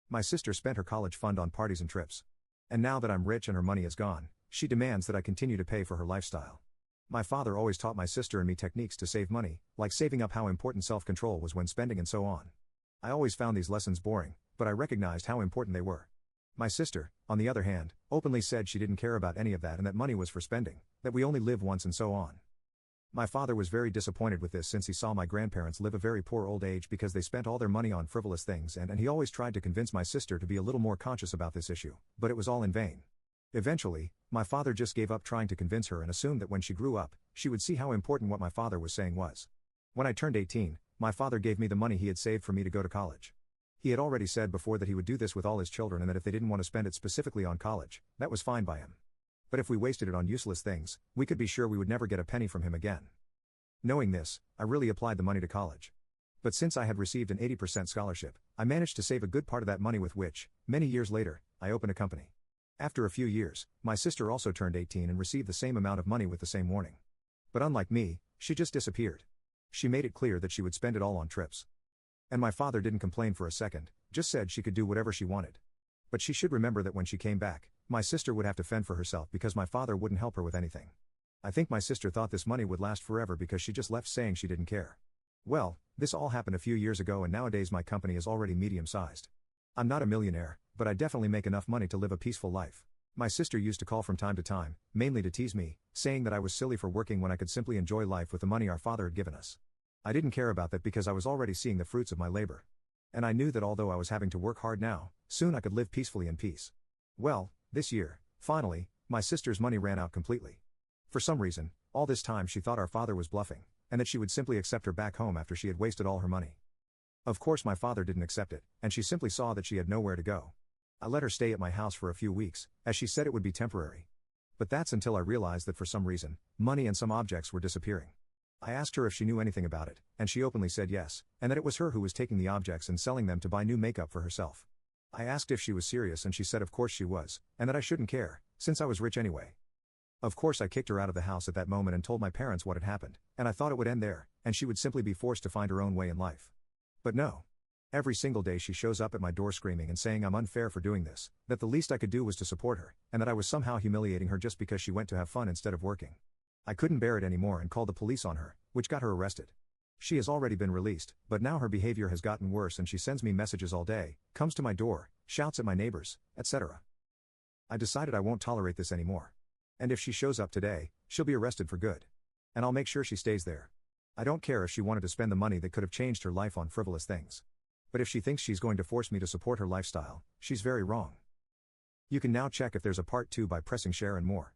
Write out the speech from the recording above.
My sister spent her college fund on parties and trips. And now that I'm rich and her money is gone, she demands that I continue to pay for her lifestyle. My father always taught my sister and me techniques to save money, like saving up, how important self-control was when spending, and so on. I always found these lessons boring, but I recognized how important they were. My sister, on the other hand, openly said she didn't care about any of that and that money was for spending, that we only live once and so on. My father was very disappointed with this since he saw my grandparents live a very poor old age because they spent all their money on frivolous things, and he always tried to convince my sister to be a little more conscious about this issue, but it was all in vain. Eventually, my father just gave up trying to convince her and assumed that when she grew up, she would see how important what my father was saying was. When I turned 18, my father gave me the money he had saved for me to go to college. He had already said before that he would do this with all his children and that if they didn't want to spend it specifically on college, that was fine by him. But if we wasted it on useless things, we could be sure we would never get a penny from him again. Knowing this, I really applied the money to college. But since I had received an 80% scholarship, I managed to save a good part of that money with which, many years later, I opened a company. After a few years, my sister also turned 18 and received the same amount of money with the same warning. But unlike me, she just disappeared. She made it clear that she would spend it all on trips. And my father didn't complain for a second, just said she could do whatever she wanted. But she should remember that when she came back, my sister would have to fend for herself because my father wouldn't help her with anything. I think my sister thought this money would last forever because she just left saying she didn't care. Well, this all happened a few years ago and nowadays my company is already medium-sized. I'm not a millionaire, but I definitely make enough money to live a peaceful life. My sister used to call from time to time, mainly to tease me, saying that I was silly for working when I could simply enjoy life with the money our father had given us. I didn't care about that because I was already seeing the fruits of my labor. And I knew that although I was having to work hard now, soon I could live peacefully in peace. Well, this year, finally, my sister's money ran out completely. For some reason, all this time she thought our father was bluffing, and that she would simply accept her back home after she had wasted all her money. Of course my father didn't accept it, and she simply saw that she had nowhere to go. I let her stay at my house for a few weeks, as she said it would be temporary. But that's until I realized that for some reason, money and some objects were disappearing. I asked her if she knew anything about it, and she openly said yes, and that it was her who was taking the objects and selling them to buy new makeup for herself. I asked if she was serious and she said of course she was, and that I shouldn't care, since I was rich anyway. Of course I kicked her out of the house at that moment and told my parents what had happened, and I thought it would end there, and she would simply be forced to find her own way in life. But no. Every single day she shows up at my door screaming and saying I'm unfair for doing this, that the least I could do was to support her, and that I was somehow humiliating her just because she went to have fun instead of working. I couldn't bear it anymore and called the police on her, which got her arrested. She has already been released, but now her behavior has gotten worse and she sends me messages all day, comes to my door, shouts at my neighbors, etc. I decided I won't tolerate this anymore. And if she shows up today, she'll be arrested for good. And I'll make sure she stays there. I don't care if she wanted to spend the money that could have changed her life on frivolous things. But if she thinks she's going to force me to support her lifestyle, she's very wrong. You can now check if there's a part 2 by pressing share and more.